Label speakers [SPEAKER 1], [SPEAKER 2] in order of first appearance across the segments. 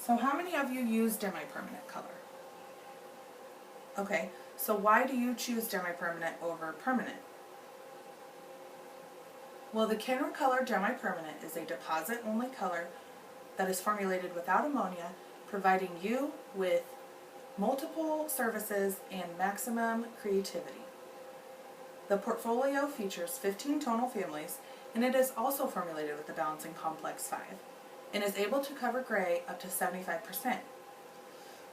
[SPEAKER 1] So how many of you use demi-permanent color? Okay, so why do you choose demi-permanent over permanent? Well, the Kenra Color Demi-Permanent is a deposit-only color that is formulated without ammonia, providing you with multiple services and maximum creativity. The portfolio features 15 tonal families, and it is also formulated with the Balancing Complex 5 and is able to cover gray up to 75%.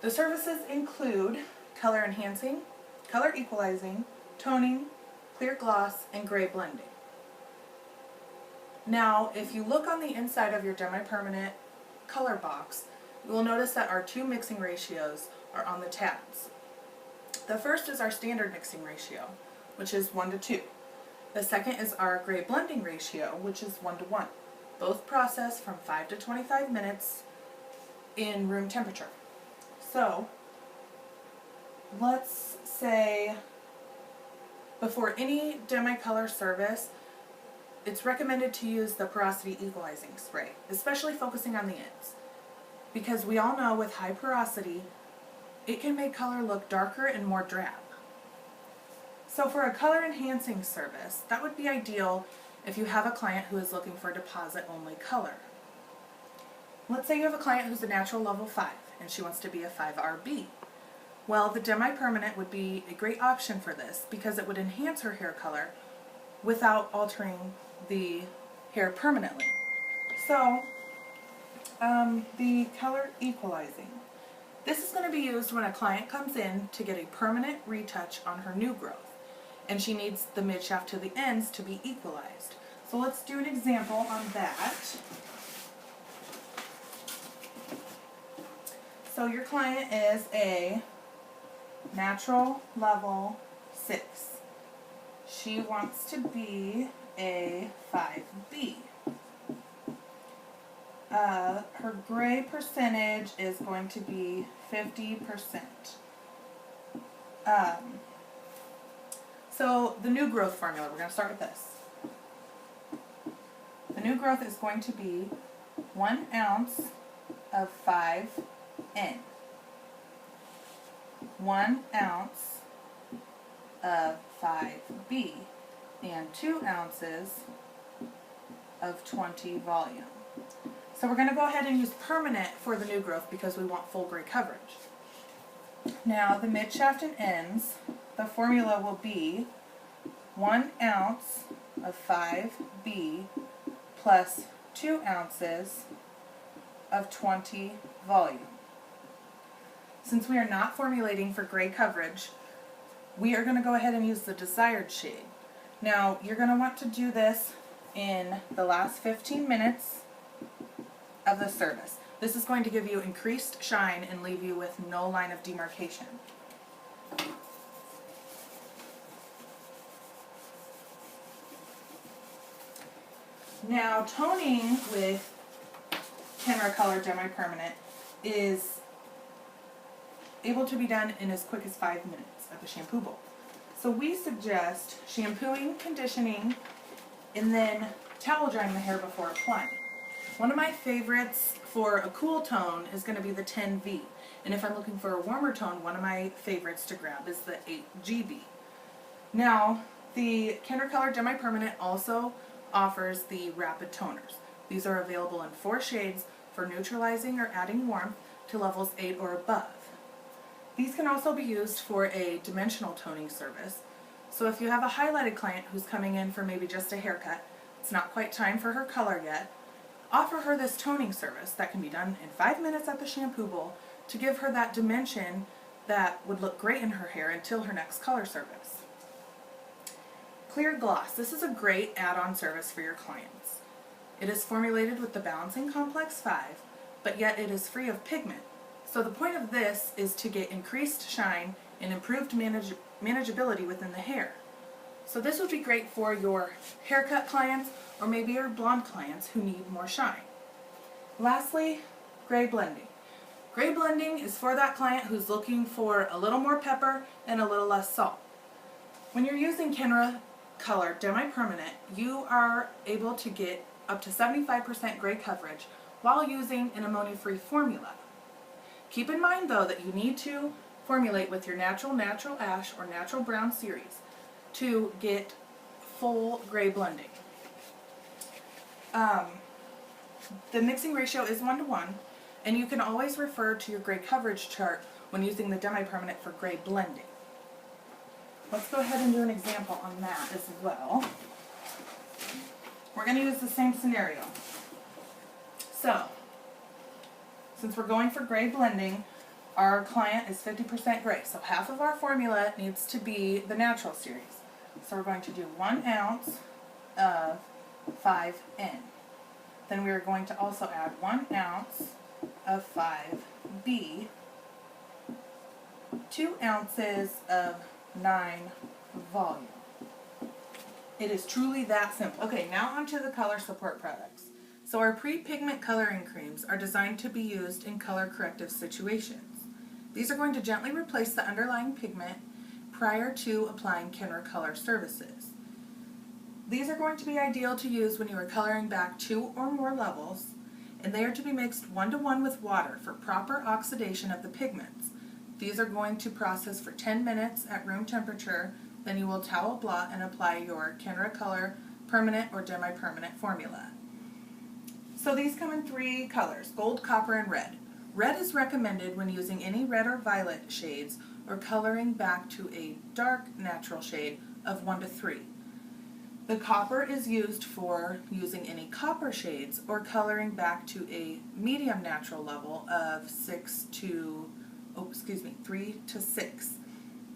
[SPEAKER 1] The services include color enhancing, color equalizing, toning, clear gloss, and gray blending. Now, if you look on the inside of your demi-permanent color box, you will notice that our two mixing ratios are on the tabs. The first is our standard mixing ratio, which is 1:2. The second is our gray blending ratio, which is 1:1. Both process from 5 to 25 minutes in room temperature. So, let's say before any demi-color service, it's recommended to use the porosity equalizing spray, especially focusing on the ends. Because we all know with high porosity, it can make color look darker and more drab. So for a color enhancing service, that would be ideal if you have a client who is looking for deposit only color. Let's say you have a client who's a natural level 5 and she wants to be a 5RB. Well, the demi-permanent would be a great option for this because it would enhance her hair color without altering the hair permanently. So, the color equalizing. This is going to be used when a client comes in to get a permanent retouch on her new growth, and she needs the midshaft to the ends to be equalized. So let's do an example on that. So your client is a natural level 6. She wants to be a 5B. Her gray percentage is going to be 50%. So the new growth formula, we're going to start with this. The new growth is going to be 1 ounce of 5N. 1 ounce of 5B and 2 ounces of 20 volume. So we're going to go ahead and use permanent for the new growth because we want full gray coverage. Now the midshaft and ends, the formula will be 1 ounce of 5B plus 2 ounces of 20 volume. Since we are not formulating for gray coverage, we are going to go ahead and use the desired shade. Now, you're going to want to do this in the last 15 minutes of the service. This is going to give you increased shine and leave you with no line of demarcation. Now, toning with Kenra Color Demi-Permanent is able to be done in as quick as 5 minutes at the shampoo bowl. So we suggest shampooing, conditioning, and then towel drying the hair before applying. One of my favorites for a cool tone is going to be the 10V. And if I'm looking for a warmer tone, one of my favorites to grab is the 8GB. Now, the Kenra Color Demi-Permanent also offers the rapid toners. These are available in 4 shades for neutralizing or adding warmth to levels 8 or above. These can also be used for a dimensional toning service. So if you have a highlighted client who's coming in for maybe just a haircut, it's not quite time for her color yet, offer her this toning service that can be done in 5 minutes at the shampoo bowl to give her that dimension that would look great in her hair until her next color service. Clear gloss. This is a great add-on service for your clients. It is formulated with the Balancing Complex 5, but yet it is free of pigment. So the point of this is to get increased shine and improved manageability within the hair. So this would be great for your haircut clients or maybe your blonde clients who need more shine. Lastly, gray blending. Gray blending is for that client who's looking for a little more pepper and a little less salt. When you're using Kenra Color Demi-Permanent, you are able to get up to 75% gray coverage while using an ammonia-free formula. Keep in mind though that you need to formulate with your natural ash or natural brown series to get full gray blending. The mixing ratio is 1:1, and you can always refer to your gray coverage chart when using the demi-permanent for gray blending. Let's go ahead and do an example on that as well. We're going to use the same scenario. So, since we're going for gray blending, our client is 50% gray, so half of our formula needs to be the natural series. So we're going to do 1 ounce of 5N. Then we are going to also add 1 ounce of 5B, 2 ounces of 9 volume. It is truly that simple. Okay, now onto the color support products. So our pre-pigment coloring creams are designed to be used in color corrective situations. These are going to gently replace the underlying pigment prior to applying Kenra Color Services. These are going to be ideal to use when you are coloring back 2 or more levels, and they are to be mixed 1:1 with water for proper oxidation of the pigments. These are going to process for 10 minutes at room temperature, then you will towel blot and apply your Kenra Color Permanent or Demi-Permanent formula. So these come in 3 colors, gold, copper, and red. Red is recommended when using any red or violet shades or coloring back to a dark natural shade of 1 to 3. The copper is used for using any copper shades or coloring back to a medium natural level of 3 to 6.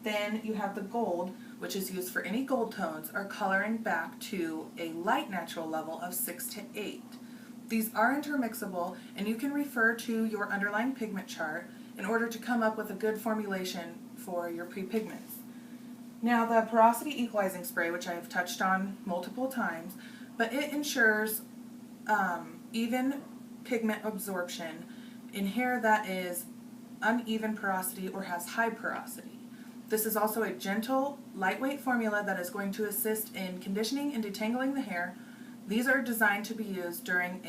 [SPEAKER 1] Then you have the gold, which is used for any gold tones or coloring back to a light natural level of 6 to 8. These are intermixable, and you can refer to your underlying pigment chart in order to come up with a good formulation for your pre-pigments. Now the porosity equalizing spray, which I have touched on multiple times, but it ensures even pigment absorption in hair that is uneven porosity or has high porosity. This is also a gentle, lightweight formula that is going to assist in conditioning and detangling the hair. These are designed to be used during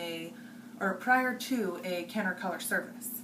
[SPEAKER 1] prior to a Kenra Color service.